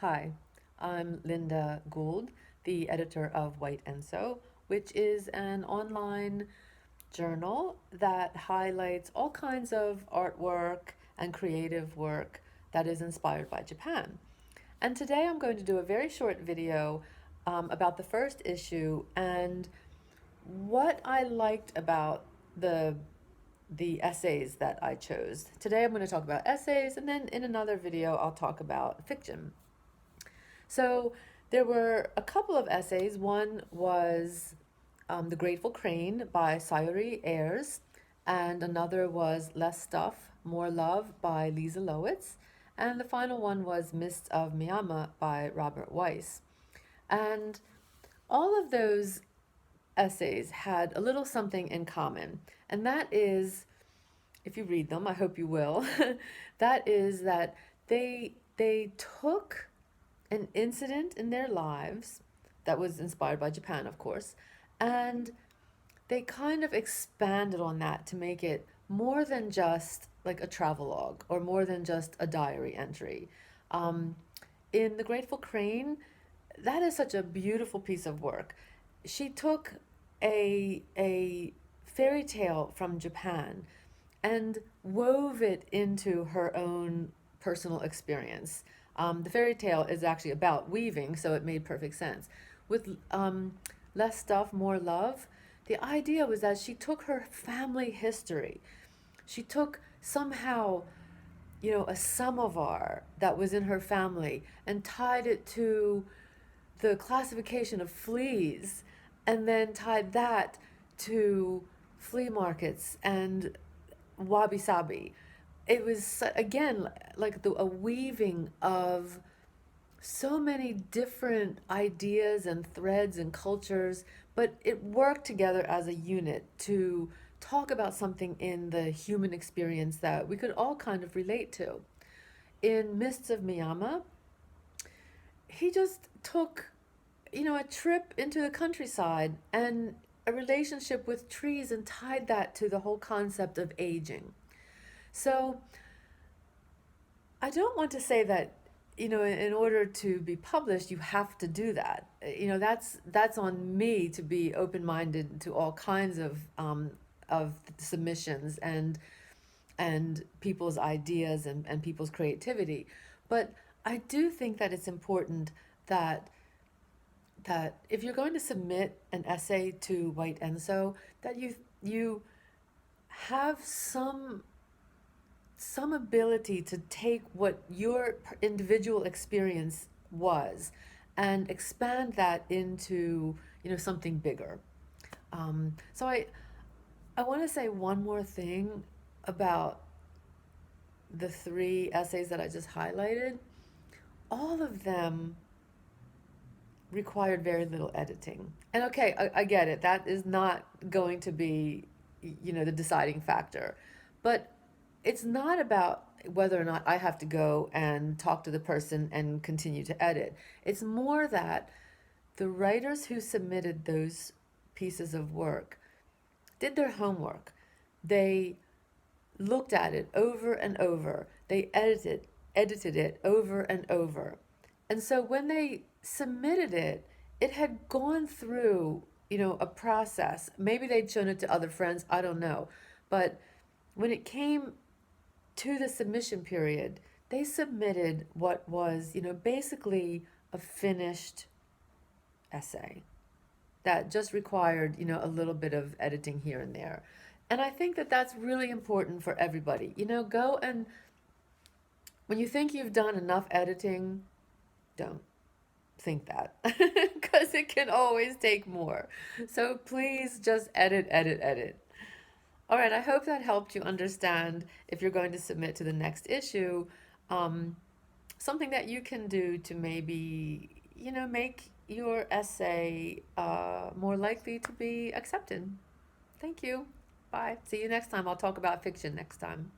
Hi, I'm Linda Gould, the editor of White Enso, which is an online journal that highlights all kinds of artwork and creative work that is inspired by Japan. And today I'm going to do a very short video about the first issue and what I liked about the the essays that I chose. Today I'm going to talk about essays, and then in another video I'll talk about fiction. So there were a couple of essays. One was The Grateful Crane by Sayuri Ayers, and another was Less Stuff, More Love by Leza Lowitz, and the final one was Mists of Miyama by Robert Weiss. And all of those essays had a little something in common, and that is, if you read them, I hope you will, that is that they took an incident in their lives that was inspired by Japan, of course, and they kind of expanded on that to make it more than just like a travelogue or more than just a diary entry. Um, in The Grateful Crane, that is such a beautiful piece of work. She took a fairy tale from Japan and wove it into her own personal experience. The fairy tale is actually about weaving, so it made perfect sense. With Less Stuff, More Love, the idea was that she took her family history. She took somehow, a samovar that was in her family and tied it to the classification of fleas, and then tied that to flea markets and wabi sabi. It was again like a weaving of so many different ideas and threads and cultures, but it worked together as a unit to talk about something in the human experience that we could all kind of relate to. In Mists of Miyama, he just took, a trip into the countryside and a relationship with trees and tied that to the whole concept of aging. So I don't want to say that, in order to be published, you have to do that. That's on me to be open-minded to all kinds of submissions and people's ideas and people's creativity. But I do think that it's important that if you're going to submit an essay to White Enso, that you have some ability to take what your individual experience was and expand that into something bigger. So I want to say one more thing about the three essays that I just highlighted. All of them required very little editing. And okay, I get it. That is not going to be, the deciding factor. But it's not about whether or not I have to go and talk to the person and continue to edit. It's more that the writers who submitted those pieces of work did their homework. They looked at it over and over. They edited it over and over. And so when they submitted it, it had gone through, a process. Maybe they'd shown it to other friends, I don't know. But when it came to the submission period, they submitted what was, basically a finished essay that just required, a little bit of editing here and there. And I think that that's really important for everybody. Go and when you think you've done enough editing, don't think that because it can always take more. So please just edit, edit, edit. All right, I hope that helped you understand if you're going to submit to the next issue, um, something that you can do to maybe, make your essay more likely to be accepted. Thank you. Bye. See you next time. I'll talk about fiction next time.